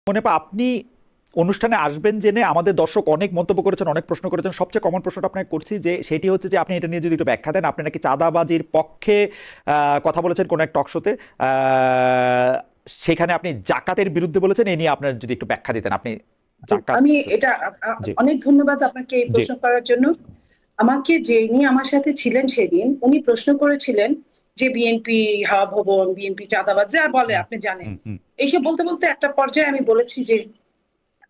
মনিপা, আপনি অনুষ্ঠানে আসবেন জেনে আমাদের দর্শক অনেক মন্তব্য করেছেন, অনেক প্রশ্ন করেছেন। সবচেয়ে কমন প্রশ্নটা আপনাকে করছি, যে সেটি হচ্ছে যে আপনি এটা নিয়ে যদি একটু ব্যাখ্যা দেন। আপনি নাকি চাঁদাবাজির পক্ষে কথা বলেছেন কোন এক টক শোতে, সেখানে আপনি জাকাতের বিরুদ্ধে বলেছেন। এই নিয়ে আপনার যদি একটু ব্যাখ্যা দিতেন। আপনি জাকাত। আমি এটা জি। অনেক ধন্যবাদ আপনাকে এই জি। প্রশ্ন করার জন্য। আমাকে যিনি আমার সাথে ছিলেন সেদিন উনি প্রশ্ন করেছিলেন যে বিএনপি হাওয়া ভবন, বিএনপি চাঁদাবাজ যা বলে হুম, আপনি জানেন। হুম, হুম। এইসব বলতে বলতে একটা পর্যায়ে আমি বলেছি যে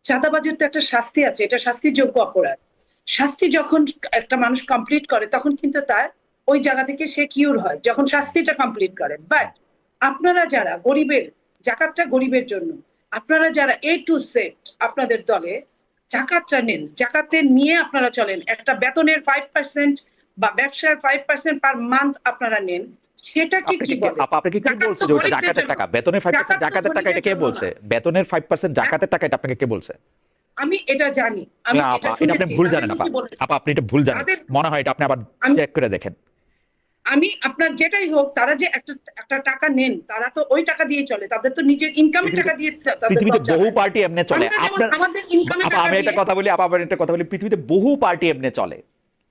চাঁদাবাজির তো একটা শাস্তি আছে, এটা শাস্তিযোগ্য অপরাধ। শাস্তি যখন একটা মানুষ কমপ্লিট করে তখন কিন্তু তার ওই জায়গা থেকে সে কিউর হয় যখন শাস্তিটা কমপ্লিট করে। বাট আপনারা যারা গরিবের, জাকাতটা গরিবের জন্য, আপনারা যারা এ টু সেট আপনাদের দলে জাকাতটা নেন, জাকাতে নিয়ে আপনারা চলেন, একটা বেতনের 5% বা ব্যবসার 5% পার মান্থ আপনারা নেন, সেটাকে কি আপনাকে বলে? আপনাকে কি জাকাত বলছে তো যে ওটা গরিবদের জাকাতের জন্য, টাকা, বেতনের 5% জাকাত তো জাকাতের টাকা? ধনীদের এটা কে জন্য বলছে? না। বেতনের 5% হ্যাঁ, জাকাতের টাকা, এটা আপনাকে কে বলছে? আমি এটা জানি, আমি না এটা আপা, এটা আপনি শুনেছি, ভুল তাদের জানেন আপা। মুখে বলেছি। আপা, আপনি এটা ভুল জানেন। তাদের মনে হয় এটা আপনি আবার আমি চেক করে দেখেন। আমি আপনার যেটাই হোক, তারা যে একটা একটা টাকা নেন, তারা তো ওই টাকা দিয়ে চলে, তাদের তো নিজের ইনকামের পৃথিবীতে টাকা দিয়ে তাদের পৃথিবীতে দল বহু চালায়। পার্টি এমনি চলে আমরা যেমন আপনার। আমাদের ইনকামের আপা, টাকা আমি একটা দিয়ে। কথা বলি, আপা আবার একটা কথা বলি, পৃথিবীতে বহু পার্টি এমনি চলে।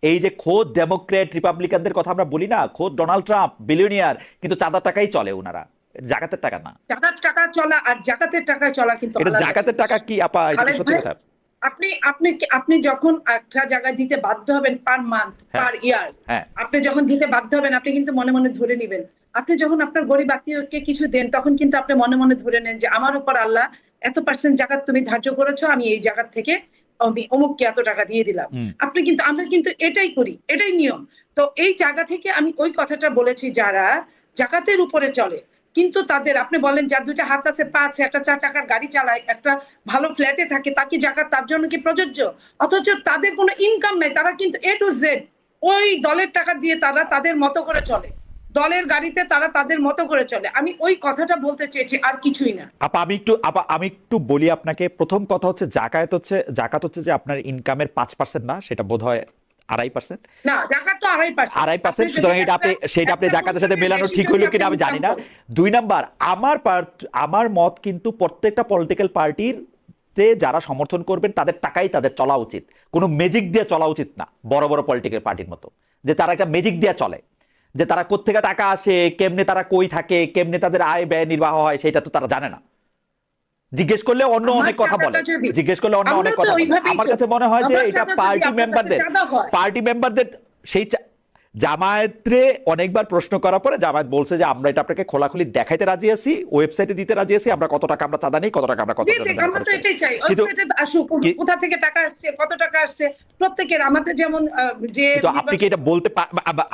এই যে খোদ ডেমোক্রেট রিপাবলিকানদের কথা আমরা বলি না, খোদ ডোনাল্ড ট্রাম্প বিলিয়নিয়ার, কিন্তু চাঁদার টাকাই চলে ওনারা, জাকাতের টাকা না। টাকার টাকা চলা আর জাকাতের টাকা চলা কিন্তু এটা আলাদা জাকাতের জিনিস। টাকা কি আপা? এটা কি খালেদ সত্যি ভাই, কথা? আপনি আপনি আপনি যখন একটা জায়গায় দিতে বাধ্য হবেন পার মান্থ, হ্যাঁ, পার ইয়ার, হ্যাঁ। আপনি যখন দিতে বাধ্য হবেন, আপনি কিন্তু মনে মনে ধরে নিবেন। আপনি যখন আপনার গরিব আত্মীয়কে কিছু দেন, তখন কিন্তু আপনি মনে মনে ধরে নেন যে আমার উপর আল্লাহ এত পার্সেন্ট জাকাত তুমি ধার্য করেছো, আমি এই জায়গার থেকে আমি অমুককে এত টাকা দিয়ে দিলাম। হুম। আপনি কিন্তু, আমরা কিন্তু এটাই করি, এটাই নিয়ম। তো এই জায়গা থেকে আমি ওই কথাটা বলেছি, যারা জাকাতের উপরে চলে কিন্তু তাদের, আপনি বলেন যার দুইটা হাত আছে, পা আছে, একটা 4 চাকার গাড়ি চালায়, একটা ভালো ফ্ল্যাটে থাকে, তার কি জাকাত তার জন্য কি প্রযোজ্য? অথচ তাদের কোনো ইনকাম নাই, তারা কিন্তু এ টু জেড ওই দলের টাকা দিয়ে তারা তাদের মতো করে চলে, দলের গাড়িতে তারা তাদের মতো করে চলে। আমি ওই কথাটা বলতে চেয়েছি, আর কিছুই না। আপা আমি একটু বলি আপনাকে। প্রথম কথা হচ্ছে জাকাত হচ্ছে যে আপনার ইনকামের 5% না, সেটা বোধ হয় 2.5%। না, জাকাত তো 2.5%। আড়াই আপনি পার্সেন্ট যদি সুতরাং এটা একটা আপনি, সেটা আপনি একটা জাকাতের সাথে পোশাকের মেলানো বেশি ঠিক যদি হইলো আপনি কিনা আমি জানি ইনকাম না। করেন। 2 নাম্বার, আমার মত কিন্তু প্রত্যেকটা পলিটিক্যাল পার্টির যারা সমর্থন করবেন তাদের টাকাই তাদের চলা উচিত। কোনো ম্যাজিক দিয়ে চলা উচিত না, বড় বড় পলিটিক্যাল পার্টির মতো, যে তারা একটা ম্যাজিক দিয়ে চলে, যে তারা কোত্থেকে টাকা আসে, কেমনে তারা কই থাকে, কেমনে তাদের আয় ব্যয় নির্বাহ হয়, সেটা তো তারা জানে না। জিজ্ঞেস করলে অন্য আমার অনেক কথা বলে। চাঁদাটা যদি, জিজ্ঞেস করলে অন্য আমরা অনেক তো কথা বলে। ওইভাবেই আমার কাছে চলি। মনে হয় যে আমার এটা চাঁদা যদি পার্টি আপনার কাছে মেম্বারদের, চাঁদা হয়। পার্টি মেম্বারদের সেই জামায়াতরে অনেকবার প্রশ্ন করার পরে জামায়াত বলছে যে আমরা এটা আপনাকে খোলাখুলি দেখাইতে রাজি আছি, ওয়েবসাইটে দিতে রাজি আছি, আমরা কত টাকা আমরা চাঁদা নেই, কত টাকা আমরা কত দিয়ে জনের ঠিক, জন্য আমরা খরচ তো করি। এটাই চাই, কিন্তু ওয়েবসাইটে আসুক, কি- কোথা থেকে টাকা আসছে, কত টাকা আসছে প্রত্যেকের। আমাদের যেমন যে কিন্তু আপনি কি নির্বাচন এটা বলতে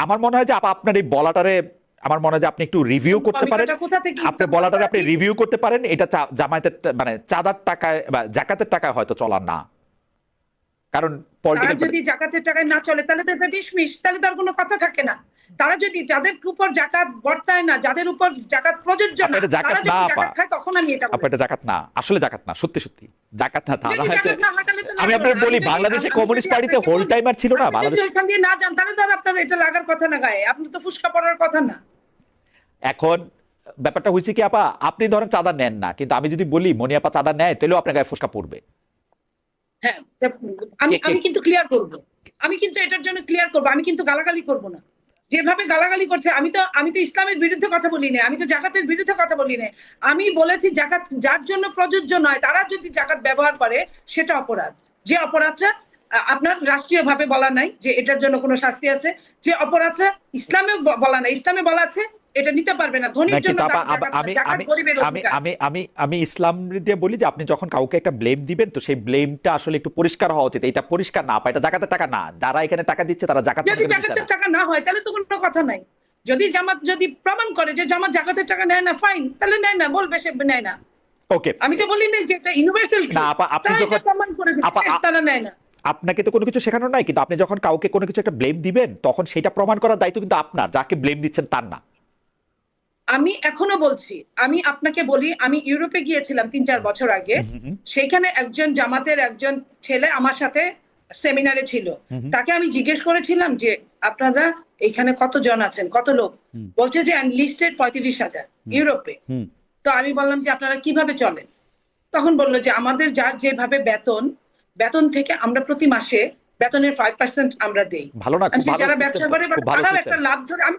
আমার মনে হয় যে আপনার এই বলাটারে, আমার মনে হয় যে আপনি একটু রিভিউ করতে পারেন। কমিটাটা কোথা থেকে আপনি ইনকাম করে বলাটারে তারা আপনি দিয়ে দিবে। রিভিউ করতে পারেন। এটা জামায়াতের মানে চাঁদার টাকায় বা জাকাতের টাকায় হয়তো চলার না, কারণ তারা পলিটিক্যাল যদি জাকাতের টাকায় না চলে, তাহলে তো এটা ডিসমিস, তাহলে তার কোনো কথা থাকে না। তারা যদি, যাদের উপর জাকাত বর্তায় না, যাদের উপর জাকাত প্রযোজ্য আপা না, এটা জাকাত তারা না। যখন আপা জাকাত খায় তখন আমি এটা আপা এটা বলেছি। জাকাত না, আসলে জাকাত না, সত্যি সত্যি জাকাত না। তারা যদি হচ্ছে, জাকাত না হয় তাহলে তো আমি লাগলো আপনার না। আমি বলি, যদি বাংলাদেশে আমি যদি কমিউনিস্ট পার্টিতে আপনাকে হোল বলি, টাইমার ছিল না আপনি যদি বাংলাদেশ। ওইখান দিয়ে না যান, তাহলে তো আর আপনার এটা লাগার কথা না গায়ে, আপনি তো ফুসকা পড়ার কথা না। এখন ব্যাপারটা হয়েছে কি আপা, আপনি ধরেন চাঁদা নেন না, কিন্তু আমি যদি বলি মনি আপা চাঁদা নেয়, তাহলেও আপনার গায়ে ফুসকা পড়বে। হ্যাঁ, আমি কে কে আমি কিন্তু ক্লিয়ার করব। আমি কিন্তু এটার জন্য ক্লিয়ার করব, আমি কিন্তু গালাগালি করব না। যেভাবে গালাগালি করছে, আমি তো ইসলামের বিরুদ্ধে কথা বলি না, আমি তো জাকাতের বিরুদ্ধে কথা বলি না। আমি বলেছি জাকাত যার জন্য প্রযোজ্য নয়, তারা যদি জাকাত ব্যবহার করে সেটা অপরাধ। যে অপরাধটা আপনার রাষ্ট্রীয় ভাবে বলা নাই যে এটার জন্য কোনো শাস্তি আছে, যে অপরাধটা ইসলামে বলা নাই, ইসলামে বলা আছে এটা নিতে পারবে না, না ধনীর জন্য কিন্তু আপা জাকাত না, আমি জাকাত আমি গরিবের আমি অধিকার। আমি আমি আমি ইসলাম দিয়ে বলি যে আপনি যখন কাউকে একটা ব্লেম দিবেন, তো সেই ব্লেমটা আসলে একটু পরিষ্কার হওয়া উচিত। এটা পরিষ্কার না আপা, এটা জাকাতের টাকা না। যারা এখানে টাকা দিচ্ছে তারা জাকাত মনে যদি করে দিচ্ছে না। জাকাতের টাকা না হয় তাহলে তো কোনো কথা নাই। যদি জামাত যদি প্রমাণ করে যে জামাত জাকাতের টাকা নেয় না, ফাইন, তাহলে নেয় না, বলবে সে নেয় না। ওকে। আমি তো বলি না যে এটা ইউনিভার্সাল না ট্রুথ, আপা, আপনি তারা এটা যখন প্রমাণ করে দিবে আপা তারা নেয় না। আপনাকে তো কোনো কিছু শেখানো নাই, কিন্তু আপনি যখন কাউকে কোনো কিছু একটা ব্লেম দিবেন, তখন সেটা প্রমাণ করার দায়িত্ব কিন্তু আপনার, যাকে ব্লেম দিচ্ছেন তার না। আমি এখনো বলছি, আমি আপনাকে বলি, আমি ইউরোপে গিয়েছিলাম 3-4 বছর আগে। হুম, হুম, হুম, সেখানে একজন জামাতের একজন ছেলে আমার সাথে সেমিনারে ছিল। হুম, হুম, তাকে আমি জিজ্ঞেস করেছিলাম যে আপনারা এখানে কতজন আছেন, কত লোক? হুম, বলছে যে লিস্টেড 35,000 হুম, ইউরোপে। হুম, তো আমি বললাম যে আপনারা কিভাবে চলেন? তখন বললো যে আমাদের যার যেভাবে বেতন, বেতন থেকে আমরা প্রতি মাসে বেতনের 5% আমরা দেই। ভালো না, খুব ভালো যারা সিস্টেম, ব্যবসা তো করে খুব ভালো তারাও সিস্টেম, একটা লাভ ধরে, আমি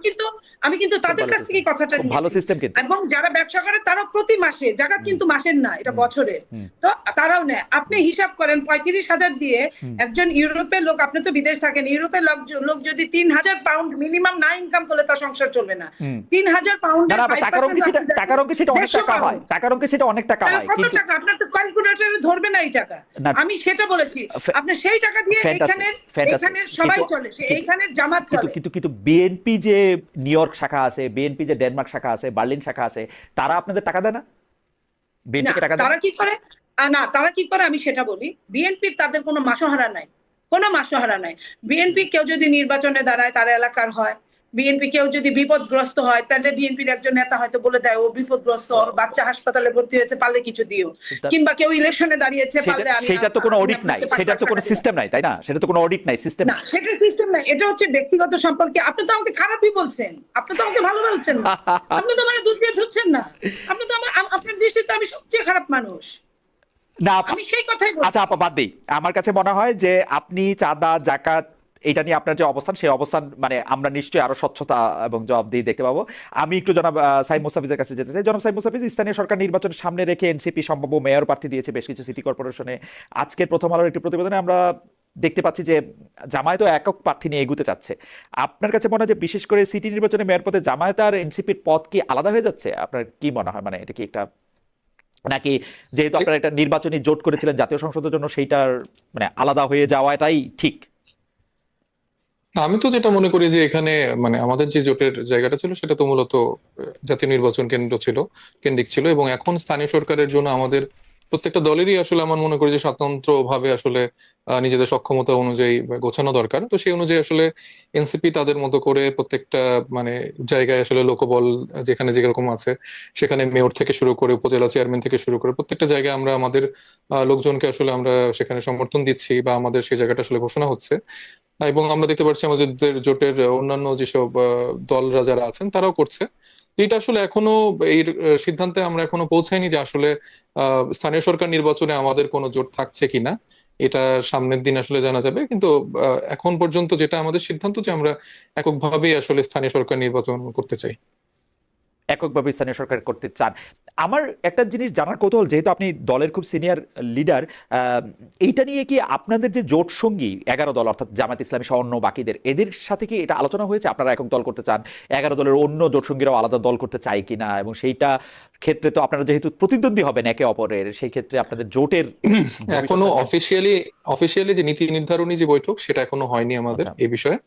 কিন্তু খুব তাদের ভালো কাছ থেকে সিস্টেম, কথাটা খুব ভালো নিয়েছি। সিস্টেম কিন্তু। এবং যারা ব্যবসা করে তারাও প্রতি মাসে, জাকাত হুম, কিন্তু মাসের না, এটা হুম, বছরের। হুম, তো তারাও নেয়। আপনি হুম, হিসাব করেন 35,000 দিয়ে হুম, একজন ইউরোপের লোক, আপনি তো বিদেশ থাকেন, ইউরোপের লোক যদি 3,000 পাউন্ড মিনিমাম না ইনকাম করলে তার সংসার চলবে না। হুম। 3,000 না পাউন্ডের না, টাকার অঙ্কে 5% সেটা, আপনি দেখেন টাকার অঙ্কে সেটা অনেক 150 টাকা হয়, পাউন্ড। টাকার অঙ্কে সেটা অনেক টাকা তাহলে হয়, কত কিন্তু টাকা? আপনার তো ক্যালকুলেটরে ধরবে না এই টাকা। না, আমি সেটা বলেছি, আপনি সেই টাকা দিয়ে ফ্যান্টাস্টিক, এইখানের ফ্যান্টাস্টিক, এইখানের কিন্তু সবাই চলে, কিন্তু এইখানের জামাত কিন্তু চলে। কিন্তু কিন্তু বিএনপি যে নিউ ইয়র্ক শাখা আছে, বিএনপি যে ডেনমার্ক শাখা আছে, বার্লিন শাখা আছে, তারা আপনাদের টাকা দেয় না? না, বিএনপিকে টাকা দেয় না? তারা কি করে? না, তারা কি করে আমি সেটা বলি। বিএনপির তাদের কোনো মাসোহারা নাই, কোনো মাসোহারা নাই। বিএনপি কেউ যদি নির্বাচনে দাঁড়ায় তার এলাকার হয়, বিএনপি কেউ যদি বিপদগ্রস্ত হয় তাহলে বিএনপির একজন নেতা হয়তো বলে দেয় ও বিপদগ্রস্ত, ওর বাচ্চা হাসপাতালে ভর্তি হয়েছে, পারলে কিছু দিও। তা- কিংবা কেউ ইলেকশনে দাঁড়িয়েছে, সেটা, পারলে আমি সেটা তো কোনো আমি অডিট নাই, আপনাকে 5 সেটার লাখ তো কোনো টাকা দিলাম। সিস্টেম নাই, তাই না? সেটা তো কোনো অডিট নাই, সিস্টেম না, সেটা সিস্টেম না, এটা হচ্ছে ব্যক্তিগত সম্পর্কে। আপনি তো আমাকে খারাপই বলছেন, আপনি তো আমাকে ভালো বলছেন না, আপনি তো আমার দুধ দিয়ে ধুচ্ছেন না। আপনি তো আপনার দৃষ্টিতে আমি সবচেয়ে খারাপ মানুষ, না আপা, আমি সেই কথাই আচ্ছা বলছি। আপা বাদ দিই। আমার কাছে মনে হয় যে আপনি চাঁদা জাকাত এটা নিয়ে আপনার যে অবস্থান, সেই অবস্থান মানে আমরা নিশ্চয়ই আরো স্বচ্ছতা এবং জবাবদিহি দেখতে পাবো। আমি একটু জনাব সাইদ মুস্তাফিজের কাছে যেতে চাই। জনাব সাইদ মুস্তাফিজ, স্থানীয় সরকার নির্বাচন সামনে রেখে এনসিপি সম্ভাব্য মেয়র প্রার্থী দিয়েছে বেশ কিছু সিটি কর্পোরেশনে। আজকের প্রথম আলোর একটি প্রতিবেদনে আমরা দেখতে পাচ্ছি যে জামায়াতও একক প্রার্থী নিয়ে এগুতে চাচ্ছে। আপনার কাছে মনে হয় যে বিশেষ করে সিটি নির্বাচনে মেয়র পদে জামায়াত আর এনসিপির পদ কি আলাদা হয়ে যাচ্ছে? আপনার কি মনে হয়, মানে এটা কি একটা, নাকি যেহেতু আপনারা একটা নির্বাচনী জোট করেছিলেন জাতীয় সংসদের জন্য, সেইটার মানে আলাদা হয়ে যাওয়াটাই ঠিক? আমি তো যেটা মনে করি যে এখানে মানে আমাদের যে জোটের জায়গাটা ছিল সেটা তো মূলত জাতীয় নির্বাচন কেন্দ্র ছিল, কেন্দ্রিক ছিল, এবং এখন স্থানীয় সরকারের জন্য আমাদের প্রত্যেকটা দলেরই আসলে আমার মনে করি যে স্বতন্ত্র ভাবে আসলে নিজেদের সক্ষমতা অনুযায়ী গোছানো দরকার। তো সেই অনুযায়ী আসলে এনসিপি তাদের মতো করে প্রত্যেকটা মানে জায়গায় আসলে লোকবল যেখানে যেরকম আছে, সেখানে মেয়র থেকে শুরু করে উপজেলা চেয়ারম্যান থেকে শুরু করে প্রত্যেকটা জায়গায় আমরা আমাদের লোকজনকে আসলে আমরা সেখানে সমর্থন দিচ্ছি বা আমাদের সেই জায়গাটা আসলে ঘোষণা হচ্ছে। এবং আমরা দেখতে পাচ্ছি আমাদের জোটের অন্যান্য যেসব দলরা যারা আছেন তারাও করছে। তো এটা আসলে এখনো এই সিদ্ধান্তে আমরা এখনো পৌঁছাইনি যে আসলে স্থানীয় সরকার নির্বাচনে আমাদের কোনো জোট থাকছে কিনা। এটা সামনের দিন আসলে জানা যাবে, কিন্তু এখন পর্যন্ত যেটা আমাদের সিদ্ধান্ত যে আমরা এককভাবেই আসলে স্থানীয় সরকার নির্বাচন করতে চাই। এককভাবে স্থানীয় সরকার করতে চান। আমার একটা জিনিস জানার কৌতূহল, যেহেতু আপনি দলের খুব সিনিয়র লিডার, এইটা নিয়ে কি আপনাদের যে জোট সঙ্গী 11 দল, অর্থাৎ জামাত ইসলামী সহ অন্য বাকিদের, এদের সাথে কি এটা আলোচনা হয়েছে আপনারা একক দল করতে চান, 11 দলের অন্য জোট সঙ্গীরাও আলাদা দল করতে চায় কিনা, এবং সেইটা ক্ষেত্রে তো আপনারা যেহেতু প্রতিদ্বন্দ্বী হবেন একে অপরের, সেই ক্ষেত্রে আপনাদের জোটের এখনো ভবিষ্যৎটা অফিসিয়ালি যে নীতি নির্ধারণী যে বৈঠক সেটা এখনো হয়নি আমাদের আচ্ছা, এই বিষয়ে।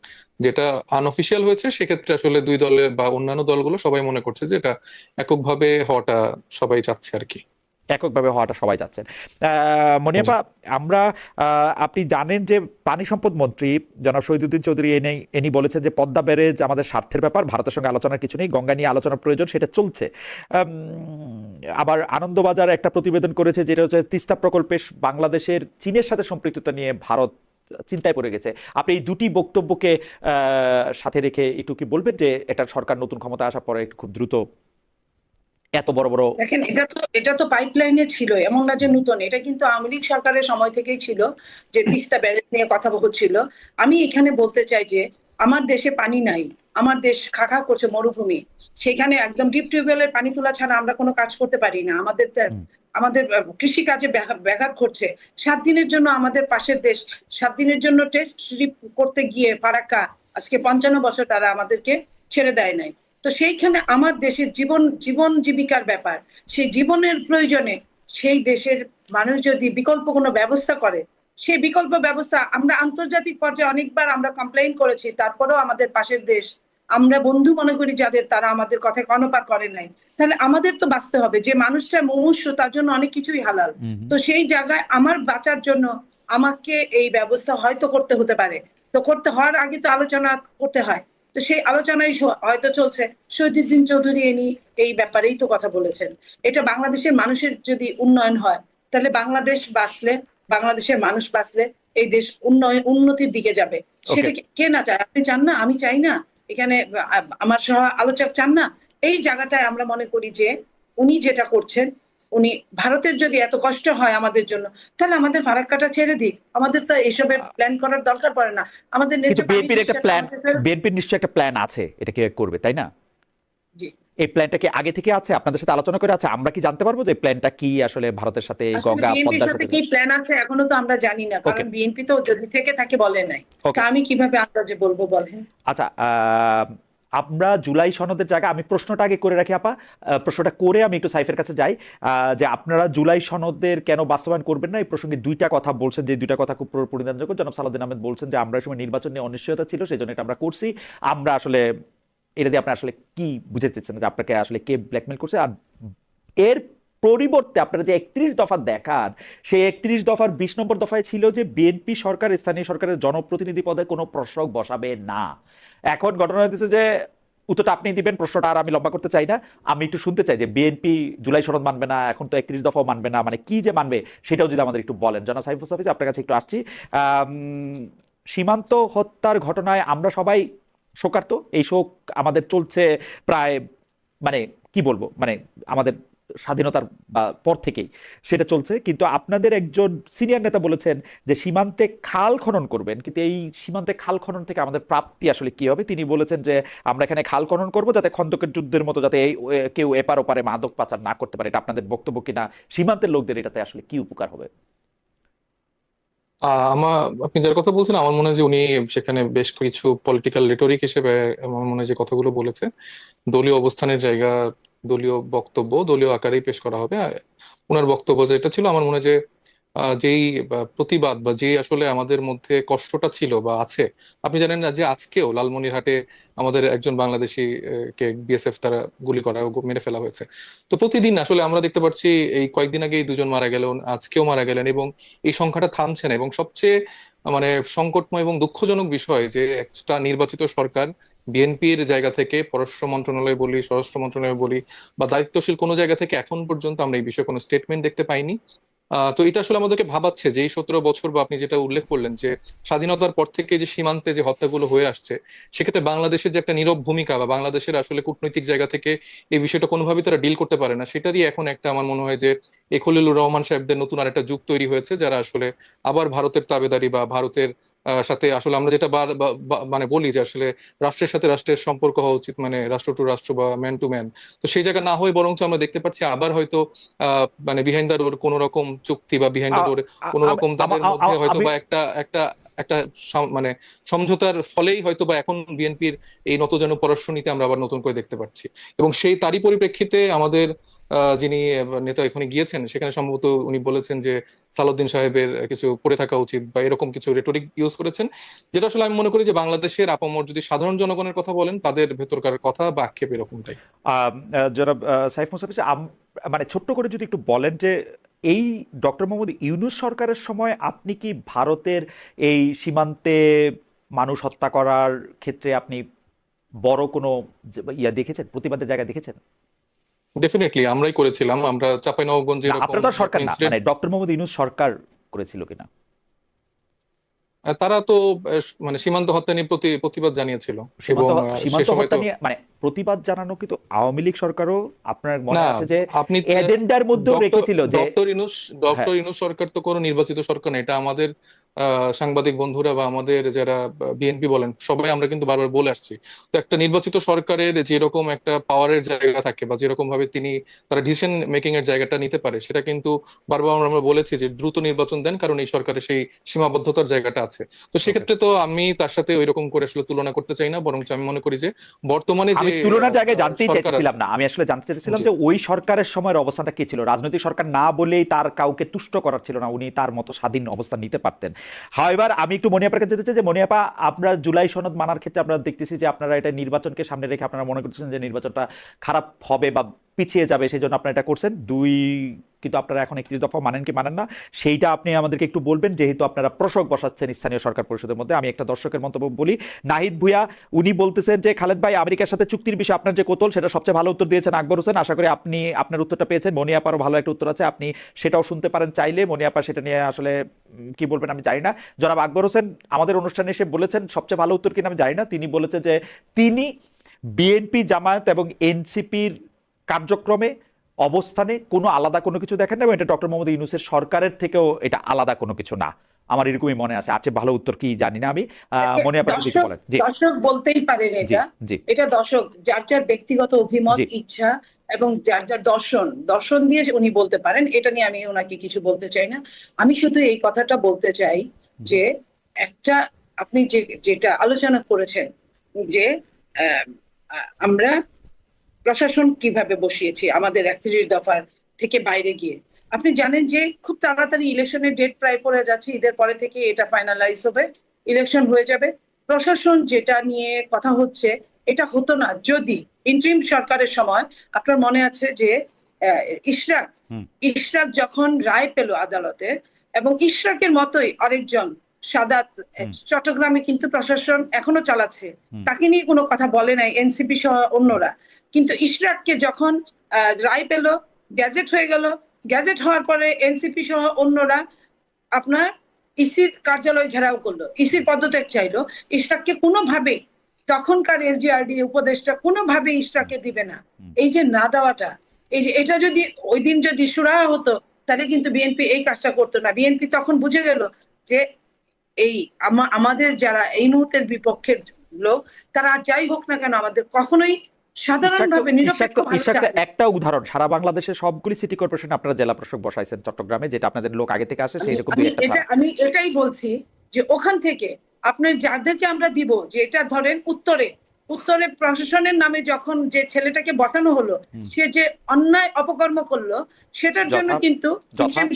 যেটা আনঅফিসিয়াল হয়েছে সেক্ষেত্রে আসলে দুই দলে বা অন্যান্য দলগুলো সবাই মনে করছে যে এটা এককভাবে হওয়াটা সবাই চাচ্ছে আর কি। এককভাবে হওয়াটা সবাই যাচ্ছেন। মনিয়াপা, আমরা আপনি জানেন যে পানি সম্পদ মন্ত্রী জনাব শহীদুদ্দিন চৌধুরী এনি বলেছেন যে পদ্মা ব্যারেজ আমাদের স্বার্থের ব্যাপার, ভারতের সঙ্গে আলোচনার কিছু নেই, গঙ্গা নিয়ে আলোচনার প্রয়োজন, সেটা চলছে। আবার আনন্দবাজার একটা প্রতিবেদন করেছে যেটা হচ্ছে তিস্তা প্রকল্পে বাংলাদেশের চীনের সাথে সম্পৃক্ততা নিয়ে ভারত চিন্তায় পড়ে গেছে। আপনি এই দুটি বক্তব্যকে সাথে রেখে একটু কি বলবেন যে এটা সরকার নতুন ক্ষমতা আসার পরে একটু খুব দ্রুত এত বড় বড়। দেখেন, এটা তো পাইপলাইনে ছিল, এমন না যে নতুন, এটা কিন্তু আওয়ামী লীগ সরকারের সময় থেকেই ছিল যে তিস্তা ব্যারেজ নিয়ে কথা হচ্ছিল। আমি এখানে বলতে চাই যে আমার দেশে পানি নাই, আমার দেশ খাখা করছে মরুভূমি, সেখানে একদম ডিপ টিউবওয়েলের পানি তোলা ছাড়া আমরা কোনো কাজ করতে পারি না। আমাদের কৃষি কাজে ব্যাঘাত ঘটছে। 7 দিনের জন্য আমাদের পাশের দেশ 7 দিনের জন্য টেস্ট ট্রিপ করতে গিয়ে ফারাক্কা আজকে 55 বছর তারা আমাদেরকে ছেড়ে দেয় নাই। তো সেইখানে আমার দেশের জীবন জীবিকার ব্যাপার, সেই জীবনের প্রয়োজনে সেই দেশের মানুষ যদি বিকল্প কোনো ব্যবস্থা করে, সেই বিকল্প ব্যবস্থা আমরা আন্তর্জাতিক পর্যায়ে অনেকবার আমরা কমপ্লেইন করেছি, তারপরেও আমাদের পাশের দেশ, আমরা বন্ধু মনে করি যাদের, তারা আমাদের কথায় কর্ণপাত করে নাই। তাহলে আমাদের তো বাঁচতে হবে, যে মানুষটা মুমূর্ষু তার জন্য অনেক কিছুই হালাল। তো সেই জায়গায় আমার বাঁচার জন্য আমাকে এই ব্যবস্থা হয়তো করতে হতে পারে। তো করতে হওয়ার আগে তো আলোচনা করতে হয়। তো সেই আলোচনায় হয়তো চলছে। শহীদুদ্দিন চৌধুরী এই ব্যাপারেই তো কথা বলেছেন। এটা বাংলাদেশের মানুষের যদি উন্নয়ন হয়, তাহলে বাংলাদেশ বাঁচলে, বাংলাদেশের মানুষ বাঁচলে এই দেশ উন্নতির দিকে যাবে। ওকে, সেটা কে না চায়? আপনি চান না, আমি চাই না, এখানে আমার সহ আলোচক চান না। এই জায়গাটায় আমরা মনে করি যে উনি যেটা করছেন উনি ভারতের যদি এত কষ্ট হয় আমাদের জন্য, তাহলে আমাদের ফারাক্কাটা ছেড়ে দিক, আমাদের তো এসবের প্ল্যান করার দরকার পড়ে না। আমাদের কিন্তু ন্যায্য পানি বিএনপির একটা সেটা প্ল্যান, আমাদের ফেরত দিক। বিএনপির নিশ্চয়ই একটা প্ল্যান আছে এটা কি করবে, তাই না? জি, এই প্ল্যানটা কি আগে থেকে আছে, আপনাদের সাথে আলোচনা করে আছে? আমরা কি জানতে পারবো যে প্ল্যানটা কি আসলে ভারতের সাথে এই আসলে গঙ্গা বিএনপির পদ্মার সাথে সাথে? কি প্ল্যান আছে এখনো তো আমরা জানি না, ওকে, কারণ বিএনপি তো যদি থেকে থাকে বলে নাই। তা ওকে, আমি কিভাবে আন্দাজে বলবো বলেন? আচ্ছা। আমরা জুলাই সনদের জায়গায় আমি প্রশ্নটা আগে করে রাখি আপা, প্রশ্নটা করে আমি একটু সাইফের কাছে যাই। যে আপনারা জুলাই সনদের কেন বাস্তবায়ন করবেন না এই প্রসঙ্গে দুইটা কথা বলছেন, যে দুইটা কথা খুব পরিধানযোগ্য। জনাব সালাউদ্দিন আহমেদ বলছেন যে আমরা এই সময় নির্বাচন নিয়ে অনিশ্চয়তা ছিল, সেই জন্য এটা আমরা করছি। আমরা আসলে এটা দিয়ে আপনার আসলে কি বুঝতে চাচ্ছেন, যে আপনাকে আসলে কে ব্ল্যাকমেল করছে? আর এর পরিবর্তে আপনারা যে 31 দফা দেখান, সেই 31 দফার 20 নম্বর দফায় ছিল যে বিএনপি সরকার স্থানীয় সরকারের জনপ্রতিনিধি পদে কোনো প্রশ্রক বসাবে না। এখন ঘটনা হয়েছে যে উত্তরটা আপনি দিবেন, প্রশ্নটা আর আমি লম্বা করতে চাই না। আমি একটু শুনতে চাই যে বিএনপি জুলাই সনদ মানবে না, এখন তো 31 দফাও মানবে না, মানে কি যে মানবে সেটাও যদি আমাদের একটু বলেন। জনাব সাইফুল সাফিজ, আপনার কাছে একটু আসছি। সীমান্ত হত্যার ঘটনায় আমরা সবাই শোকার্ত। এই শোক আমাদের চলছে প্রায়, মানে কি বলবো, মানে আমাদের স্বাধীনতার পর থেকেই সেটা চলছে। কিন্তু আপনাদের একজন সিনিয়র নেতা বলেছেন যে সীমান্তে খাল খনন করবেন, কিন্তু এই সীমান্তে খাল খনন থেকে আমাদের প্রাপ্তি আসলে কি হবে? তিনি বলেছেন যে আমরা এখানে খাল খনন করব যাতে খন্দকের যুদ্ধের মতো যাতে এই কেউ এপার ওপারে মাদক পাচার না করতে পারে। এটা আপনাদের বক্তব্য কিনা? সীমান্তের লোকদের এটাতে আসলে কি উপকার হবে? আমার, আপনি যার কথা বলছেন আমার মনে হয় যে উনি সেখানে বেশ কিছু পলিটিক্যাল রেটরিক হিসেবে আমার মনে হয় যে কথাগুলো বলেছে। দলীয় অবস্থানের জায়গা, দলীয় বক্তব্য দলীয় আকারেই পেশ করা হবে। ওনার বক্তব্য যেটা ছিল আমার মনে হয় যে যেই প্রতিবাদ বা যে আসলে আমাদের মধ্যে কষ্টটা ছিল বা আছে, আপনি জানেন না যে আজকেও লালমনিরহাটে আমাদের একজন বাংলাদেশি কে বিএসএফ তারা গুলি করা মেরে ফেলা হয়েছে। তো প্রতিদিন আসলে আমরা দেখতে পাচ্ছি, এই কয়েকদিন আগেই দুজন মারা গেলেন, আজকেও মারা গেলেন, এবং এই সংখ্যাটা থামছে না। এবং সবচেয়ে মানে সংকটময় এবং দুঃখজনক বিষয় যে একটা নির্বাচিত সরকার বিএনপির জায়গা থেকে, পররাষ্ট্র মন্ত্রণালয় বলি, স্বরাষ্ট্র মন্ত্রণালয় বলি, বা দায়িত্বশীল কোনো জায়গা থেকে এখন পর্যন্ত আমরা এই বিষয়ে কোনো স্টেটমেন্ট দেখতে পাইনি। তো এটা আসলে আমাদেরকে ভাবাচ্ছে যে এই 17 বছর, বা আপনি যেটা উল্লেখ করলেন যে স্বাধীনতার পর থেকে যে সীমান্তে যে হত্যাগুলো হয়ে আসছে, সেক্ষেত্রে বাংলাদেশের যে একটা নীরব ভূমিকা, বা বাংলাদেশের আসলে কূটনৈতিক জায়গা থেকে এই বিষয়টা কোনোভাবেই তারা ডিল করতে পারে না, সেটারই এখন একটা আমার মনে হয় যে এই খলিলুর রহমান সাহেবদের নতুন আরেকটা যুগ তৈরি হয়েছে, যারা আসলে আবার ভারতের তাবেদারি বা ভারতের সাথে আসলে আমরা যেটা মানে বলি যে আসলে রাষ্ট্রের সাথে রাষ্ট্রের সম্পর্ক হওয়া উচিত, মানে রাষ্ট্র টু রাষ্ট্র বা ম্যান টু ম্যান। তো সেই জায়গা না হয়ে বরঞ্চ আমরা দেখতে পাচ্ছি আবার হয়তো মানে বিহাইন্ড দ্য ডোর কোন রকম চুক্তি, বা বিহাইন্ড দ্য আ- ডোর আ- কোন আমি রকম তাদের মধ্যে হয়তো আমি বা একটা একটা একটা মানে সমঝোতার ফলেই হয়তো বা এখন বিএনপির এই নতজানু পররাষ্ট্র নীতি আমরা আবার নতুন করে দেখতে পাচ্ছি। এবং সেই তারই পরিপ্রেক্ষিতে আমাদের যিনি নেতা এখানে গিয়েছেন, সেখানে সম্ভবত উনি বলেছেন যে সালাউদ্দিন সাহেবের কিছু পড়ে থাকা উচিত, বা এরকম কিছু রেটরিক ইউজ করেছেন, যেটা আসলে আমি মনে করি যে বাংলাদেশের আপামর যদি সাধারণ জনগণের কথা বলেন, তাদের ভেতরকার কথা বা আক্ষেপ এরকমটাই। জনাব সাইফ মুসাফিজ, মানে ছোট্ট করে যদি একটু বলেন যে এই ডক্টর মোহাম্মদ ইউনূস সরকারের সময় আপনি কি ভারতের এই সীমান্তে মানুষ হত্যা করার ক্ষেত্রে আপনি বড় কোনো ইয়া দেখেছেন, প্রতিবাদের জায়গা দেখেছেন? ডেফিনেটলি আমরাই করেছিলাম। আমরা চাঁপাইনবাবগঞ্জে না, এরকম আপনারা তো আর সরকার একটা না, ইনসিডেন্ট, মানে ডক্টর মোহাম্মদ ইউনূস সরকার করেছিল কিনা? তারা তো মানে সীমান্ত হত্যা নিয়ে প্রতিবাদ জানিয়েছিল। এবং সীমান্ত সে সীমান্ত সময় হত্যা তো নিয়ে মানে প্রতিবাদ জানানো কিন্তু আওয়ামী লীগ সরকারও, আপনার মনে না, আছে যে আপনি এজেন্ডার মধ্যেও ডক্টর রেখেছিল যে, ডক্টর ইনুস হ্যাঁ, ডক্টর ইনুস সরকার তো কোনো নির্বাচিত সরকার না। এটা আমাদের সাংবাদিক বন্ধুরা বা আমাদের যারা বিএনপি বলেন, সবাই আমরা কিন্তু বারবার বলে আসছি। তো একটা নির্বাচিত সরকারের যেরকম একটা পাওয়ারের জায়গা থাকে, বা যেরকম ভাবে তারা ডিসিশন মেকিং এর জায়গাটা নিতে পারে, সেটা কিন্তু বারবার আমরা বলেছি যে দ্রুত নির্বাচন দেন, কারণ এই সরকারের সেই সীমাবদ্ধতার জায়গাটা আছে। তো ওকে। সেক্ষেত্রে তো আমি তার সাথে ওই রকম করে আসলে তুলনা করতে চাই না, বরং আমি মনে করি যে বর্তমানে যে আমি তুলনার জায়গায় জানতেই সরকার চাইতেছিলাম আছে। না, আমি আসলে জানতে চাইছিলাম জি, যে ওই সরকারের সময়ের অবস্থানটা কি ছিল। রাজনৈতিক সরকার না বলেই তার কাউকে তুষ্ট করার ছিল না, উনি তার মতো স্বাধীন অবস্থান নিতে পারতেন। হ্যাঁ, এবার আমি একটু মনিয়াপার কাছে যেতে চাই যে মনিয়াপা, আপনারা জুলাই সনদ মানার ক্ষেত্রে আমরা দেখতেছি যে আপনারা এটা নির্বাচনকে সামনে রেখে আপনারা মনে করছেন যে নির্বাচনটা খারাপ হবে বা পিছিয়ে যাবে, সেই জন্য আপনারা এটা করছেন। দুই, কিন্তু আপনারা এখন 31 দফা মানেন কি মানেন না সেইটা আপনি আমাদেরকে একটু বলবেন, যেহেতু আপনারা প্রশক বসাচ্ছেন স্থানীয় সরকার পরিষদের মধ্যে। আমি একটা দর্শকের মন্তব্য বলি, নাহিদ ভুঁইয়া, উনি বলতেছেন যে খালেদ ভাই, আমেরিকার সাথে চুক্তির বিষয়ে আপনার যে কৌতূহল, সেটা সবচেয়ে ভালো উত্তর দিয়েছেন আকবর হোসেন। আশা করি আপনি আপনার উত্তরটা পেয়েছেন। মনিয়াপারও ভালো একটা উত্তর আছে, আপনি সেটাও শুনতে পারেন চাইলে। মনিয়াপা সেটা নিয়ে আসলে কি বলবেন আমি জানি না। জনাব আকবর হোসেন আমাদের অনুষ্ঠানে এসে বলেছেন সবচেয়ে ভালো উত্তর কিনা আমি জানি না, তিনি বলেছেন যে তিনি বিএনপি, জামায়াত এবং এনসিপির কার্যক্রমে অবস্থানে কোনো আলাদা কোনো কিছু দেখেন না, এবং এটা ডক্টর মোহাম্মদ ইউনূসের সরকারের থেকেও এটা আলাদা কোনো কিছু না। আমার এরকমই মনে আছে। আছে ভালো উত্তর কি জানি না আমি। মনে আপনি যদি একটু বলেন। জি দর্শক বলতেই পারেন জি এটা, জি এটা দর্শক যার যার ব্যক্তিগত অভিমত, জি ইচ্ছা এবং যার যার দর্শন দিয়ে উনি বলতে পারেন। এটা নিয়ে আমি ওনাকে কিছু বলতে চাই না। আমি শুধু এই কথাটা বলতে চাই যে একটা আপনি যেটা আলোচনা করেছেন যে আহ, আমরা প্রশাসন কিভাবে বসিয়েছি আমাদের 31 দফার থেকে বাইরে গিয়ে। আপনি জানেন যে খুব তাড়াতাড়ি ইলেকশনের ডেট প্রায় পড়ে যাচ্ছে, ঈদের পরে থেকে এটা ফাইনালাইজ হবে, ইলেকশন হয়ে যাবে। প্রশাসন যেটা নিয়ে কথা হচ্ছে, এটা হতো না যদি ইন্টারিম সরকারের সময় আপনার মনে আছে যে আহ, ইশরাক ইশরাক যখন রায় পেল আদালতে, এবং ইশরাকের মতোই আরেকজন সাদাত চট্টগ্রামে কিন্তু প্রশাসন এখনো চালাচ্ছে, তাকে নিয়ে কোনো কথা বলে নাই এনসিপি সহ অন্যরা। কিন্তু ইশরাককে যখন রায় পেল, গ্যাজেট হয়ে গেল, গ্যাজেট হওয়ার পরে এনসিপি সহ অন্যরা আপনার ইসির কার্যালয় ঘেরাও করলো, ইসির পদত্যাগ চাইলো। ইশরাককে কোনোভাবেই তখনকার এলজিআরডি উপদেষ্টা কোনোভাবেই ইশরাককে দিবে না। এই যে না দেওয়াটা, এই যে এটা যদি ওই দিন যদি সুরাহা হতো, তাহলে কিন্তু বিএনপি এই কাজটা করতো না। বিএনপি তখন বুঝে গেল যে এই আমাদের যারা এই মুহূর্তের বিপক্ষের লোক, তারা আর যাই হোক না কেন আমাদের কখনোই সাধারণভাবে নিরপেক্ষ ভালো চায় না। একটা উদাহরণ, সারা বাংলাদেশের সবগুলি সিটি কর্পোরেশন আপনারা জেলা প্রশাসক বসাইছেন চট্টগ্রামে, যেটা আপনাদের লোক আগে থেকে আসে, সেই রকম দুই একটা ছাড়া। আমি এটাই বলছি যে ওখান থেকে আপনার যাদেরকে আমরা দিব, যে এটা ধরেন উত্তরে প্রশাসনের নামে যখন যে ছেলেটাকে বসানো হলো, সে যে অন্যায় অপকর্ম করলো, সেটার জন্য কিন্তু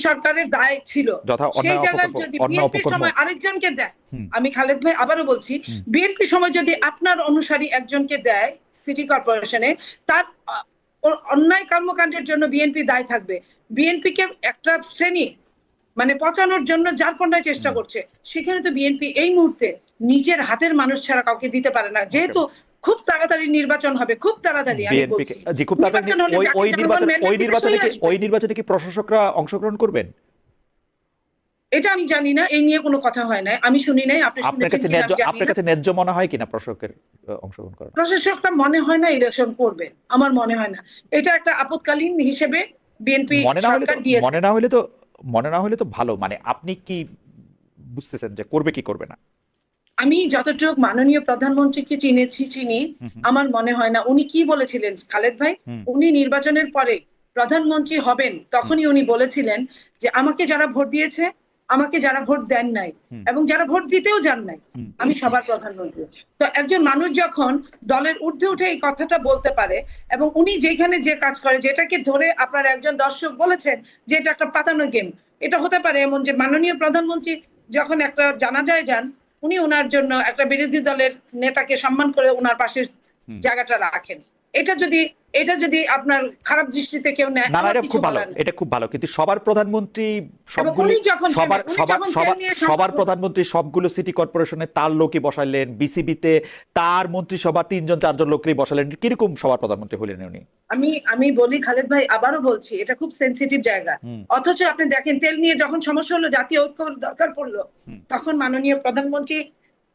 সরকারের দায় ছিল। সেই জায়গায় যদি বিএনপির সময় আরেকজনকে দেয়, আমি খালেদ ভাই আবারও বলছি, বিএনপির সময় যদি আপনার অনুসারী একজনকে দেয় সিটি কর্পোরেশনে, তার অন্যায় কর্মকাণ্ডের জন্য বিএনপি দায় থাকবে। বিএনপিকে একটা শ্রেণী মানে পচানোর জন্য যার পণ্যায় চেষ্টা করছে, সেখানে তো বিএনপি এই মুহূর্তে নিজের হাতের মানুষ ছাড়া কাউকে দিতে পারে না। যেহেতু খুব তাড়াতাড়ি নির্বাচন হবে, খুব তাড়াতাড়ি, আমি বলছি খুব তাড়াতাড়ি। ওই নির্বাচনে কি প্রশাসকরা অংশগ্রহণ করবেন? এটা আমি জানি না, এই নিয়ে কোনো কথা হয় না, আমি শুনি নাই। আপনার কাছে ন্যায্য মনে হয় কিনা প্রশাসকের অংশগ্রহণ করা? প্রশাসকটা মনে হয় না ইলেকশন করবেন, আমার মনে হয় না। এটা একটা আপৎকালীন হিসেবে বিএনপি সরকার দিয়েছে। মনে না হলে তো ভালো। মানে আপনি কি বুঝতেছেন যে করবে কি করবে না? আমি যতটুকু মাননীয় প্রধানমন্ত্রীকে চিনি, আমার মনে হয় না। উনি কি বলেছিলেন খালেদ ভাই, উনি নির্বাচনের পরে প্রধানমন্ত্রী হবেন, তখনই উনি বলেছিলেন যে আমাকে যারা ভোট দিয়েছে, আমাকে যারা ভোট দেন নাই, এবং যারা ভোট দিতেও যান নাই, আমি সবার প্রধানমন্ত্রী। তো একজন মানুষ যখন দলের ঊর্ধ্বে উঠে এই কথাটা বলতে পারে, এবং উনি যেখানে যে কাজ করে, যেটাকে ধরে আপনার একজন দর্শক বলেছেন যে এটা একটা পাতানো গেম, এটা হতে পারে এমন যে মাননীয় প্রধানমন্ত্রী যখন একটা জানাজায় যান, উনি ওনার জন্য একটা বিরোধী দলের নেতাকে সম্মান করে ওনার পাশের জায়গাটা রাখেন। এটা যদি আপনার খারাপ দৃষ্টিতে কেউ নেয়, না, এটা খুব ভালো, এটা খুব ভালো। কিন্তু সবার প্রধানমন্ত্রী সবার প্রধানমন্ত্রী সবগুলো সিটি কর্পোরেশনে তার লোকই বসাইলেন, বিসিবিতে তার মন্ত্রিসভা 3-4 জন লোকই বসালেন, কিরকম সবার প্রধানমন্ত্রী হলেন উনি? আমি বলি খালেদ ভাই, আবারও বলছি, এটা খুব সেনসিটিভ জায়গা। অথচ আপনি দেখেন তেল নিয়ে যখন সমস্যা হলো, জাতীয় ঐক্য দরকার পড়লো, তখন মাননীয় প্রধানমন্ত্রী